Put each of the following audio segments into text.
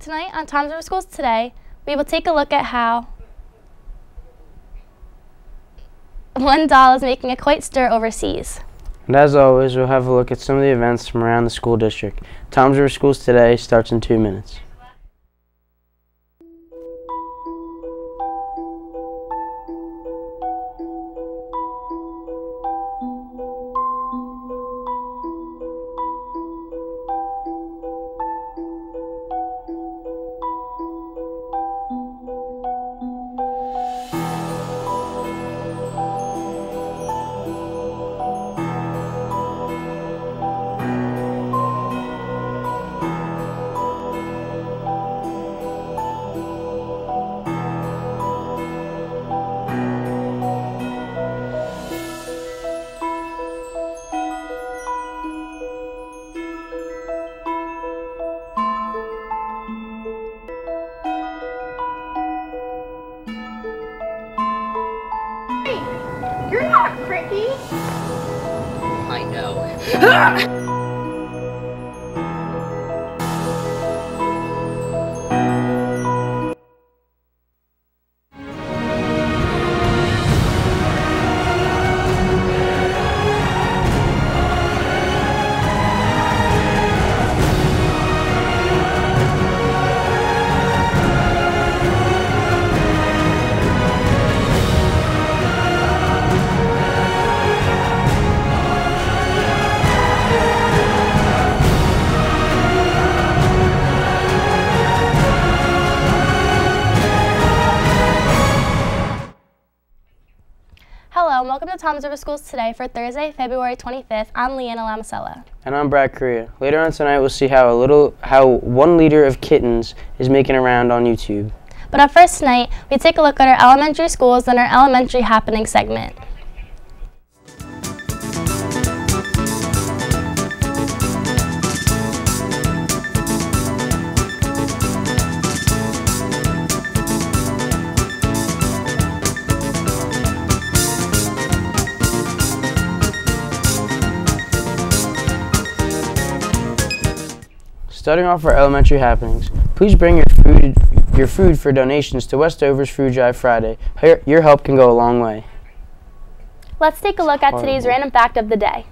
Tonight on Tom's River Schools Today, we will take a look at how one doll is making a quite stir overseas. And as always, we'll have a look at some of the events from around the school district. Tom's River Schools Today starts in 2 minutes. You're not Cricky! I know. Hello and welcome to Tom's River Schools Today for Thursday, February 25th. I'm Leanna Lamasella. And I'm Brad Correa. Later on tonight, we'll see how 1 liter of kittens is making a round on YouTube. But up first tonight, we take a look at our elementary schools and our elementary happening segment. Starting off our elementary happenings, please bring your food for donations to Westover's Food Drive Friday. Your help can go a long way. Let's take a look at today's random fact of the day.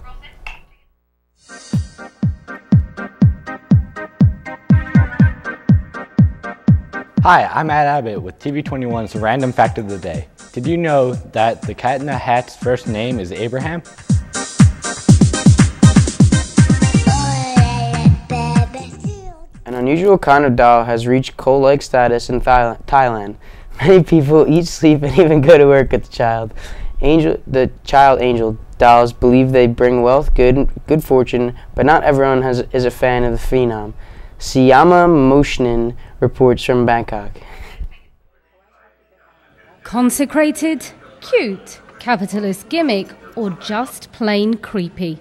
Hi, I'm Matt Abbott with TV21's Random Fact of the Day. Did you know that the Cat in the Hat's first name is Abraham? An unusual kind of doll has reached cult-like status in Thailand. Many people eat, sleep, and even go to work with the child. The child angel dolls believe they bring wealth, good fortune, but not everyone is a fan of the phenom. Siyama Moshnin reports from Bangkok. Consecrated, cute, capitalist gimmick, or just plain creepy?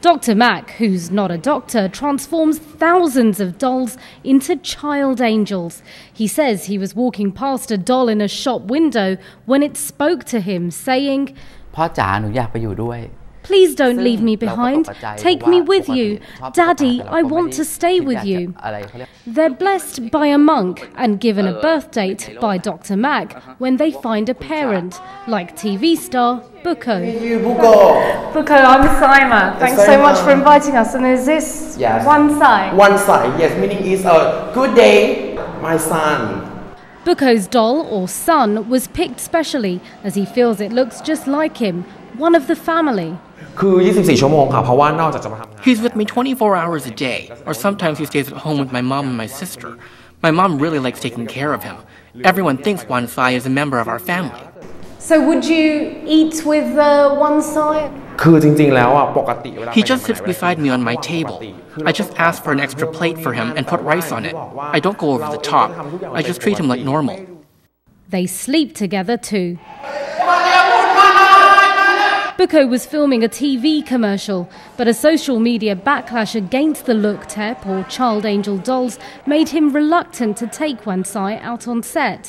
Dr. Mac, who's not a doctor, transforms thousands of dolls into child angels. He says he was walking past a doll in a shop window when it spoke to him, saying, พ่อจ๋าหนูอยากไปอยู่ด้วย Please don't leave me behind. Take me with you. Daddy, I want to stay with you. They're blessed by a monk and given a birth date by Dr. Mac when they find a parent, like TV star Buko. Buko, I'm Sima. Thanks so much for inviting us. And is this one side? One side, yes, meaning is a good day, my son. Buko's doll, or son, was picked specially as he feels it looks just like him, one of the family. คือ 24 ชั่วโมงค่ะ เพราะว่านอกจากจะมาทำงาน He's with me 24 hours a day, or sometimes he stays at home with my mom and my sister. My mom really likes taking care of him. Everyone thinks Wansai is a member of our family. So would you eat with one side? คือจริงๆแล้วอ่ะปกติเวลา He just sits beside me on my table. I just ask for an extra plate for him and put rice on it. I don't go over the top. I just treat him like normal. They sleep together too. Buko was filming a TV commercial, but a social media backlash against the look tep, or child angel dolls, made him reluctant to take Wansai out on set.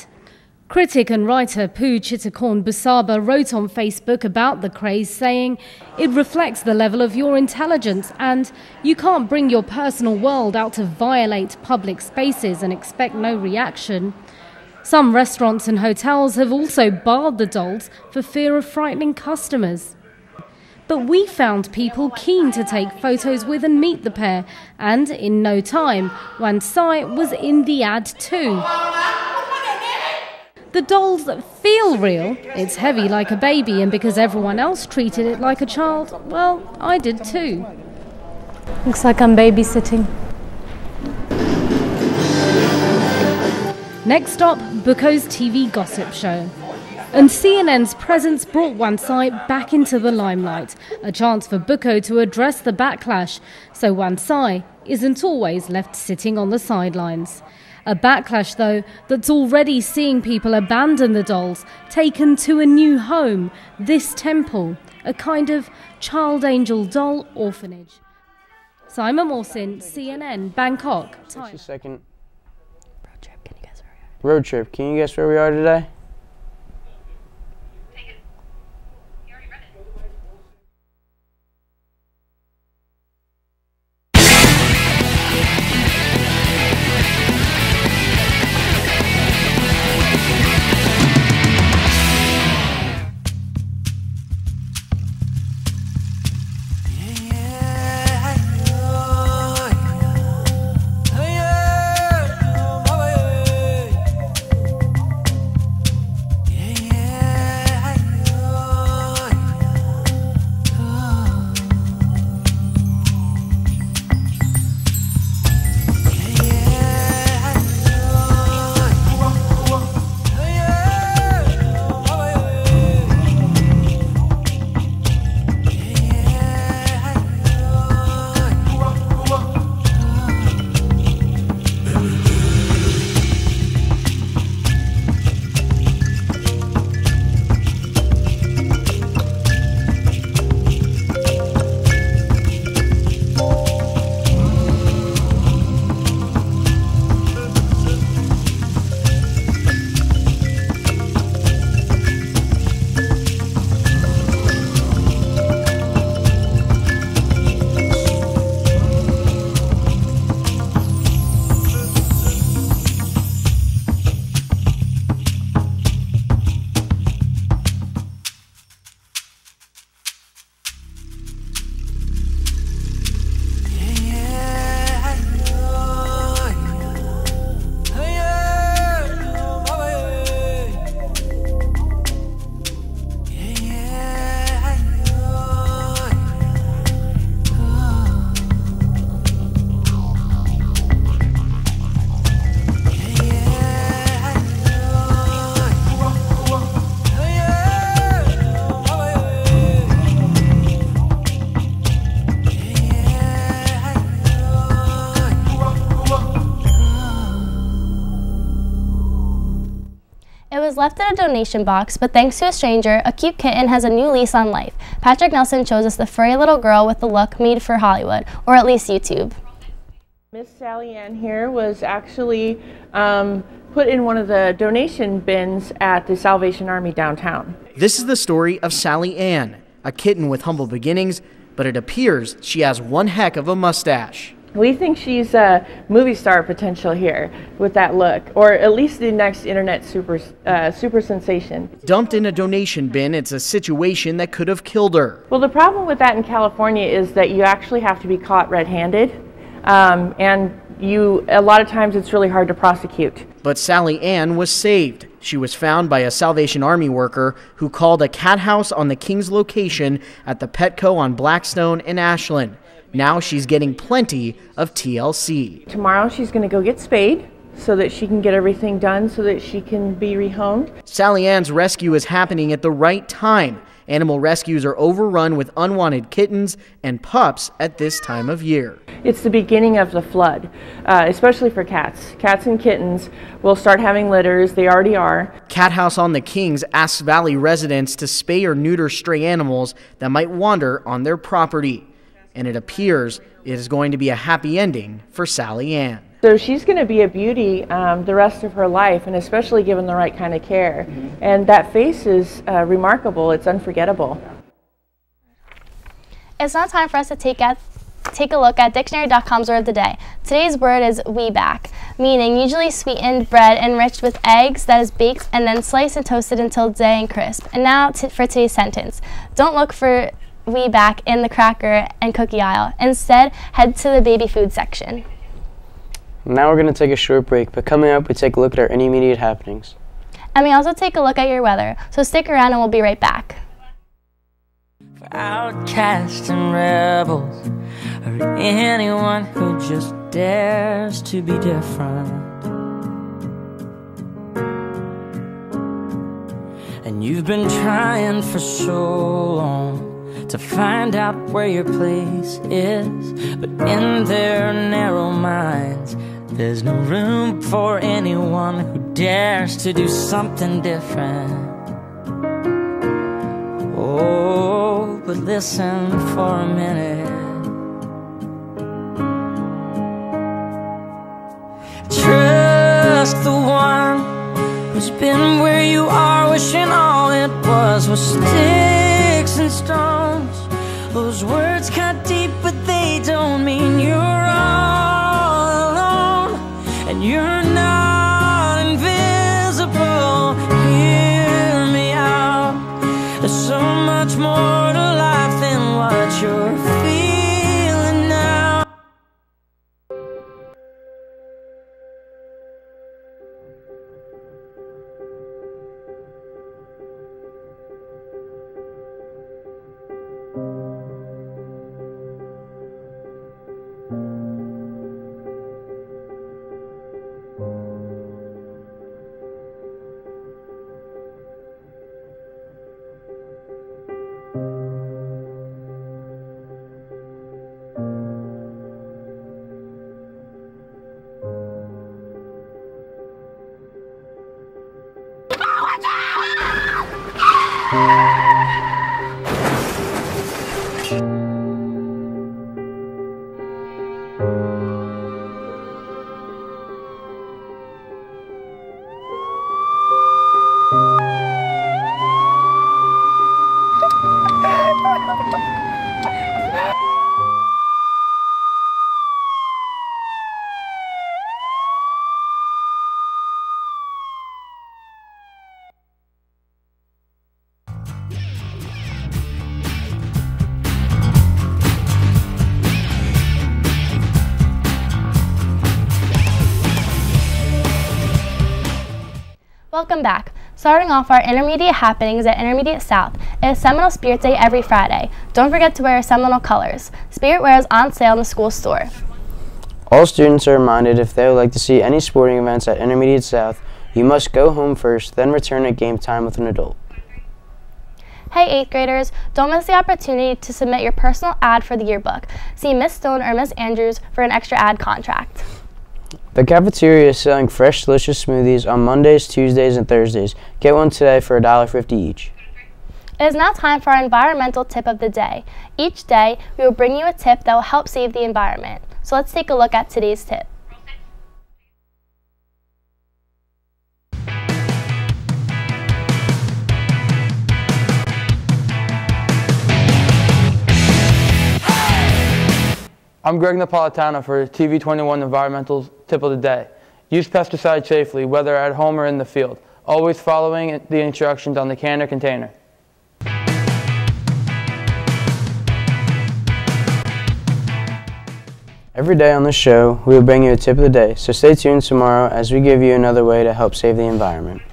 Critic and writer Poo Chittakorn Busaba wrote on Facebook about the craze, saying, "It reflects the level of your intelligence, and you can't bring your personal world out to violate public spaces and expect no reaction." Some restaurants and hotels have also barred the dolls for fear of frightening customers. But we found people keen to take photos with and meet the pair, and in no time, Wan Sai was in the ad too. The dolls feel real. It's heavy like a baby, and because everyone else treated it like a child, well, I did too. Looks like I'm babysitting. Next stop, Buko's TV gossip show. And CNN's presence brought Wan Sai back into the limelight, a chance for Buko to address the backlash, so Wan Sai isn't always left sitting on the sidelines. A backlash, though, that's already seeing people abandon the dolls, taken to a new home, this temple, a kind of child angel doll orphanage. Simon Mawson, CNN, Bangkok, Thailand. Just a second. Road trip, can you guess where we are today? It was left in a donation box, but thanks to a stranger, a cute kitten has a new lease on life. Patrick Nelson shows us the furry little girl with the look made for Hollywood, or at least YouTube. Miss Sally Ann here was actually put in one of the donation bins at the Salvation Army downtown. This is the story of Sally Ann, a kitten with humble beginnings, but it appears she has one heck of a mustache. We think she's a movie star potential here with that look, or at least the next internet super sensation. Dumped in a donation bin, it's a situation that could have killed her. Well, the problem with that in California is that you actually have to be caught red-handed, and a lot of times it's really hard to prosecute. But Sally Ann was saved. She was found by a Salvation Army worker who called a cat house on the King's location at the Petco on Blackstone and Ashland. Now she's getting plenty of TLC. Tomorrow she's going to go get spayed so that she can get everything done so that she can be rehomed. Sally Ann's rescue is happening at the right time. Animal rescues are overrun with unwanted kittens and pups at this time of year. It's the beginning of the flood, especially for cats. Cats and kittens will start having litters. They already are. Cat House on the Kings asks Valley residents to spay or neuter stray animals that might wander on their property. And it appears it is going to be a happy ending for Sally Ann. So she's going to be a beauty the rest of her life, and especially given the right kind of care. And that face is remarkable. It's unforgettable. It's now time for us to take a look at dictionary.com's word of the day. Today's word is wee-back, meaning usually sweetened bread enriched with eggs that is baked and then sliced and toasted until day and crisp. And now for today's sentence. Don't look for wee-back in the cracker and cookie aisle. Instead, head to the baby food section. Now we're going to take a short break, but coming up we take a look at our intermediate happenings. And we also take a look at your weather, so stick around and we'll be right back. For outcasts and rebels, or anyone who just dares to be different. And you've been trying for so long to find out where your place is, but in their narrow minds there's no room for anyone who dares to do something different. Oh, but listen for a minute. Trust the one who's been where you are, wishing all it was sticks and stones. Those words cut deep, but they don't mean you're all alone. And you're not invisible. Hear me out. There's so much more to life than what you're feeling now. Welcome back. Starting off our intermediate happenings at Intermediate South, it is Seminole Spirit Day every Friday. Don't forget to wear your Seminole colors. Spirit wear is on sale in the school store. All students are reminded if they would like to see any sporting events at Intermediate South, you must go home first, then return at game time with an adult. Hey 8th graders, don't miss the opportunity to submit your personal ad for the yearbook. See Miss Stone or Miss Andrews for an extra ad contract. The cafeteria is selling fresh, delicious smoothies on Mondays, Tuesdays, and Thursdays. Get one today for $1.50 each. It is now time for our environmental tip of the day. Each day, we will bring you a tip that will help save the environment. So let's take a look at today's tip. I'm Greg Napolitano for TV21 Environmental Tip of the Day. Use pesticides safely, whether at home or in the field, always following the instructions on the can or container. Every day on the show, we will bring you a tip of the day, so stay tuned tomorrow as we give you another way to help save the environment.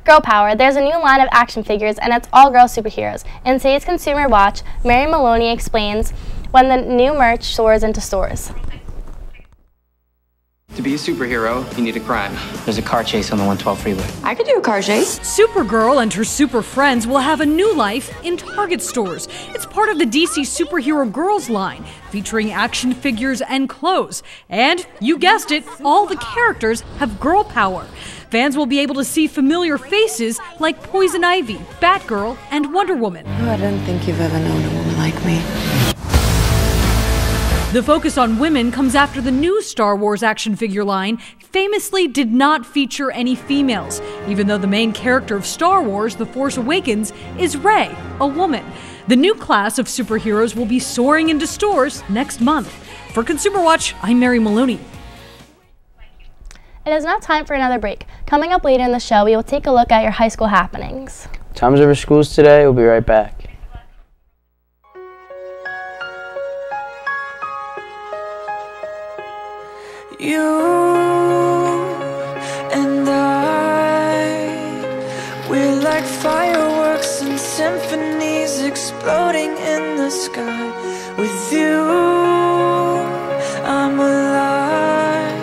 Girl Power, there's a new line of action figures and it's all girl superheroes. In today's Consumer Watch, Mary Maloney explains when the new merch soars into stores. To be a superhero, you need a crime. There's a car chase on the 112 freeway. I could do a car chase. Supergirl and her super friends will have a new life in Target stores. It's part of the DC Superhero Girls line, featuring action figures and clothes. And, you guessed it, all the characters have girl power. Fans will be able to see familiar faces like Poison Ivy, Batgirl, and Wonder Woman. Oh, I don't think you've ever known a woman like me. The focus on women comes after the new Star Wars action figure line famously did not feature any females, even though the main character of Star Wars, The Force Awakens, is Rey, a woman. The new class of superheroes will be soaring into stores next month. For Consumer Watch, I'm Mary Maloney. It is now time for another break. Coming up later in the show, we will take a look at your high school happenings. Times over schools today. We'll be right back. You and I, we're like fireworks and symphonies exploding in the sky. With you, I'm alive.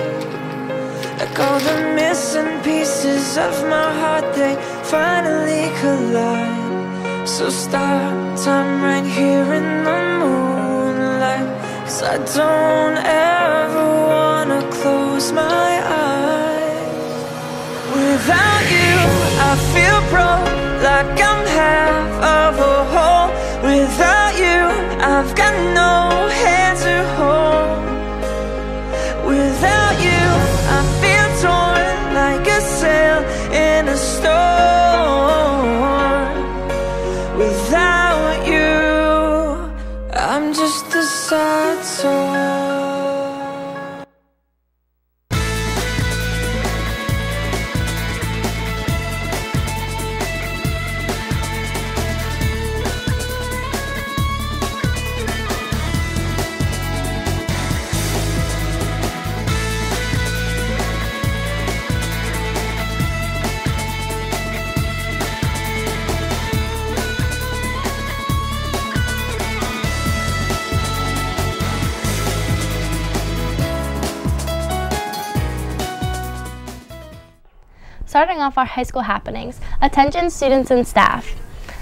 Like all the missing pieces of my heart, they finally collide. So stop time right here in the moonlight, 'cause I don't ever wanna close my eyes. Without you, I feel broke, like I'm half of a whole. Without you, I've got no hand to hold. Without you, I feel torn like a sail in a storm. Without you, I'm just a sad soul. Starting off our high school happenings, attention students and staff.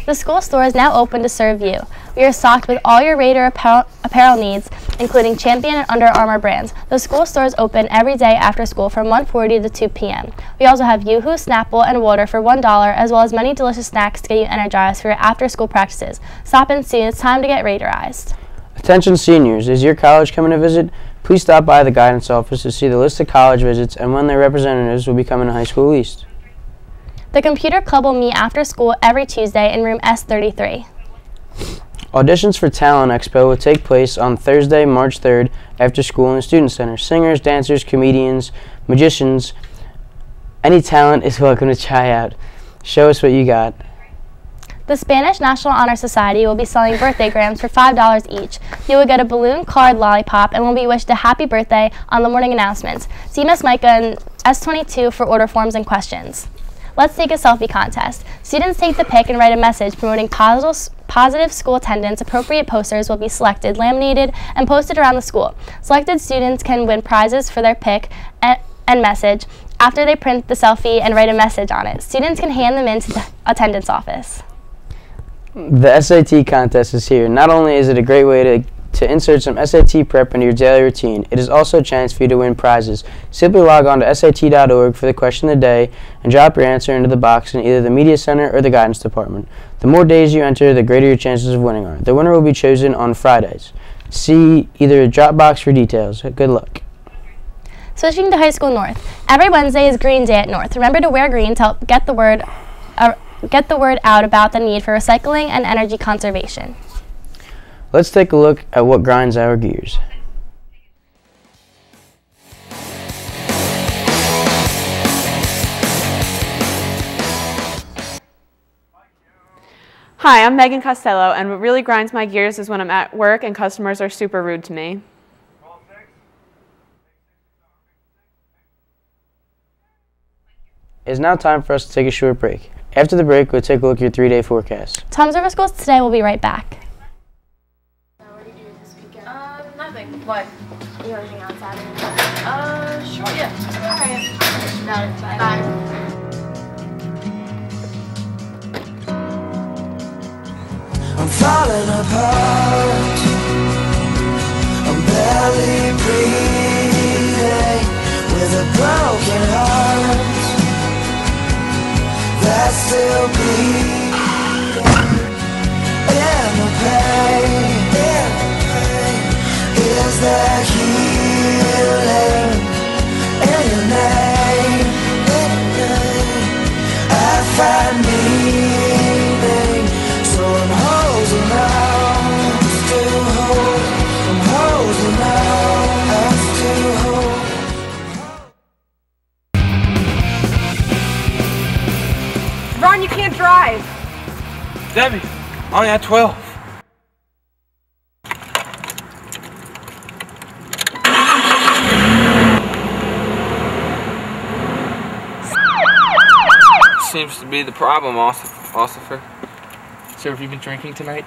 The school store is now open to serve you. We are stocked with all your Raider apparel needs, including Champion and Under Armour brands. The school store is open every day after school from 1:40 to 2 p.m. We also have Yoo-Hoo, Snapple, and water for $1, as well as many delicious snacks to get you energized for your after-school practices. Stop in soon. It's time to get Raiderized. Attention seniors, is your college coming to visit? Please stop by the guidance office to see the list of college visits and when their representatives will be coming to high school east. The computer club will meet after school every Tuesday in room S33. Auditions for Talent Expo will take place on Thursday, March 3rd after school in the Student Center. Singers, dancers, comedians, magicians, any talent is welcome to try out. Show us what you got. The Spanish National Honor Society will be selling birthday grams for $5 each. You will get a balloon card lollipop and will be wished a happy birthday on the morning announcements. See Miss Micah in S22 for order forms and questions. Let's take a selfie contest. Students take the pic and write a message promoting positive school attendance. Appropriate posters will be selected, laminated, and posted around the school. Selected students can win prizes for their pic and message after they print the selfie and write a message on it. Students can hand them into the attendance office. The SAT contest is here. Not only is it a great way to insert some SAT prep into your daily routine, it is also a chance for you to win prizes. Simply log on to SAT.org for the question of the day and drop your answer into the box in either the Media Center or the Guidance Department. The more days you enter, the greater your chances of winning are. The winner will be chosen on Fridays. See either Dropbox for details. Good luck. Switching to High School North. Every Wednesday is Green Day at North. Remember to wear green to help get the word out about the need for recycling and energy conservation. Let's take a look at what grinds our gears. Hi, I'm Megan Costello, and what really grinds my gears is when I'm at work and customers are super rude to me. It is now time for us to take a short break. After the break, we'll take a look at your 3-day forecast. Times over schools today. We'll be right back. Nothing. What? You want anything on Saturday? Sure, yeah. Alright. Got it. Bye. I'm falling apart. I'm barely breathing with a broken heart that's still bleeding. And the pain is there. Debbie, only at 12. Seems to be the problem, Ossifer. Sir, have you been drinking tonight?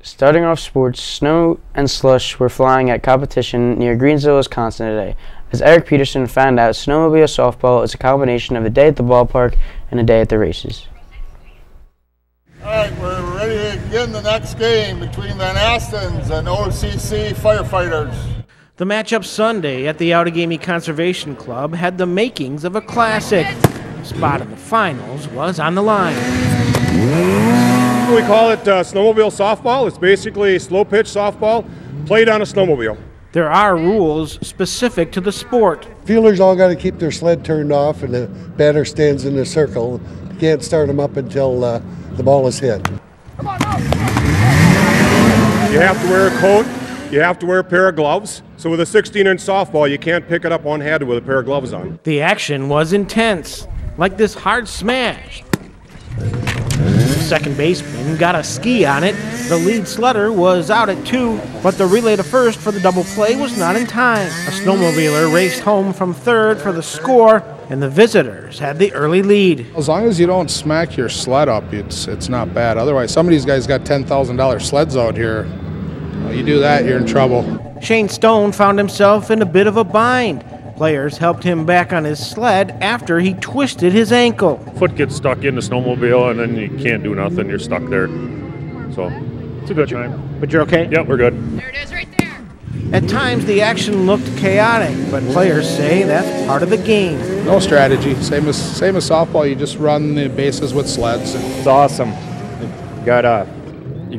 Starting off sports, snow and slush were flying at competition near Greensville, Wisconsin today. As Eric Peterson found out, snowmobile softball is a combination of a day at the ballpark and a day at the races. All right, we're ready to begin the next game between Van Astens and OCC firefighters. The matchup Sunday at the Outagamie Conservation Club had the makings of a classic. A spot in the finals was on the line. We call it snowmobile softball. It's basically slow pitch softball played on a snowmobile. There are rules specific to the sport. Fielders all got to keep their sled turned off and the batter stands in a circle. You can't start them up until the ball is hit. You have to wear a coat. You have to wear a pair of gloves. So with a 16-inch softball, you can't pick it up one-handed with a pair of gloves on. The action was intense, like this hard smash. The second baseman got a ski on it. The lead sledder was out at 2, but the relay to first for the double play was not in time. A snowmobiler raced home from third for the score, and the visitors had the early lead. As long as you don't smack your sled up, it's not bad. Otherwise, some of these guys got $10,000 sleds out here. You do that, you're in trouble. Shane Stone found himself in a bit of a bind. Players helped him back on his sled after he twisted his ankle. Foot gets stuck in the snowmobile and then you can't do nothing, you're stuck there. So, it's a good time. But you're okay? Yep, we're good. There it is right there. At times the action looked chaotic, but players say that's part of the game. No strategy, same as softball, you just run the bases with sleds. It's awesome. You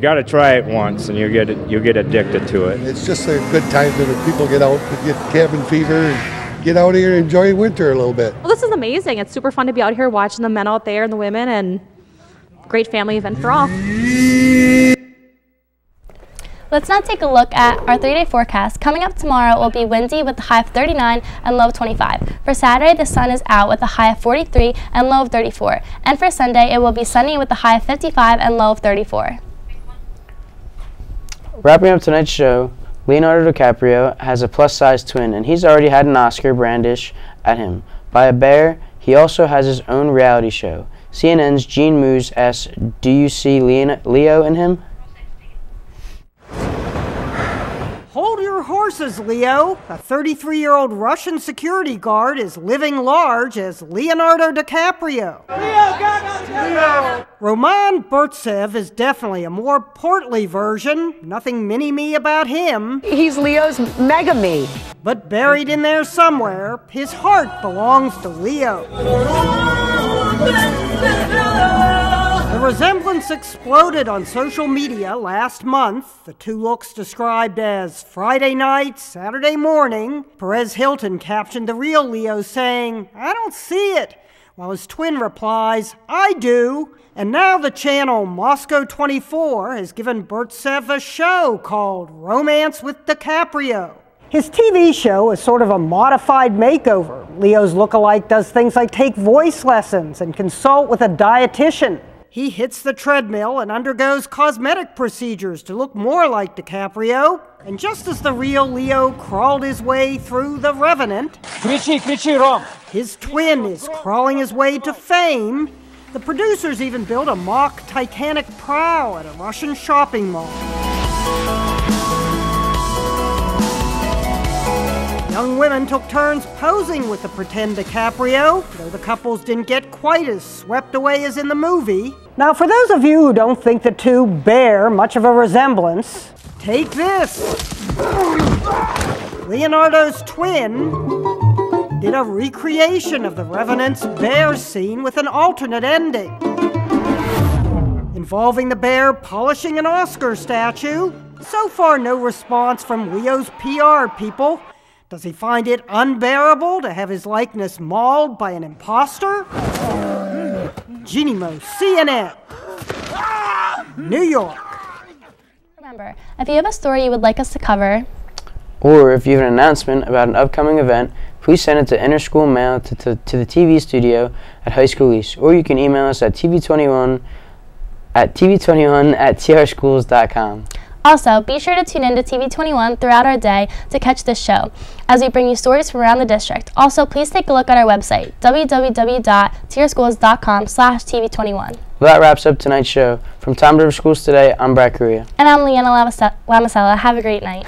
gotta try it once and you'll get addicted to it. It's just a good time that people get out, get cabin fever, and get out here and enjoy winter a little bit. Well, this is amazing. It's super fun to be out here watching the men out there and the women, and great family event for all. Let's now take a look at our 3-day forecast. Coming up tomorrow, it will be windy with a high of 39 and low of 25. For Saturday, the sun is out with a high of 43 and low of 34. And for Sunday, it will be sunny with a high of 55 and low of 34. Wrapping up tonight's show, Leonardo DiCaprio has a plus-size twin, and he's already had an Oscar brandished at him by a bear. He also has his own reality show. CNN's Gene Moose asks, do you see Leo in him? Hold your horses, Leo. A 33-year-old Russian security guard is living large as Leonardo DiCaprio. Leo! Roman Burtsev is definitely a more portly version. Nothing mini-me about him. He's Leo's mega-me. But buried in there somewhere, his heart belongs to Leo. The resemblance exploded on social media last month. The two looks described as Friday night, Saturday morning. Perez Hilton captioned the real Leo saying, "I don't see it," while his twin replies, "I do." And now the channel Moscow 24 has given Burtsev a show called Romance with DiCaprio. His TV show is sort of a modified makeover. Leo's lookalike does things like take voice lessons and consult with a dietitian. He hits the treadmill and undergoes cosmetic procedures to look more like DiCaprio. And just as the real Leo crawled his way through The Revenant, his twin is crawling his way to fame. The producers even built a mock Titanic prow at a Russian shopping mall. Young women took turns posing with the pretend DiCaprio, though the couples didn't get quite as swept away as in the movie. Now, for those of you who don't think the two bear much of a resemblance, take this. Leonardo's twin did a recreation of The Revenant's bear scene with an alternate ending, involving the bear polishing an Oscar statue. So far, no response from Leo's PR people. Does he find it unbearable to have his likeness mauled by an imposter? Jeannie Mo, CNN, New York. Remember, if you have a story you would like us to cover, Or if you have an announcement about an upcoming event, please send it to interschool mail to the TV studio at High School East. Or you can email us at tv21@trschools.com. Also, be sure to tune in to TV21 throughout our day to catch this show as we bring you stories from around the district. Also, please take a look at our website, www.trschools.com/TV21. Well, that wraps up tonight's show. From Tom River Schools Today, I'm Brad Correa. And I'm Leanna Lamasella. Have a great night.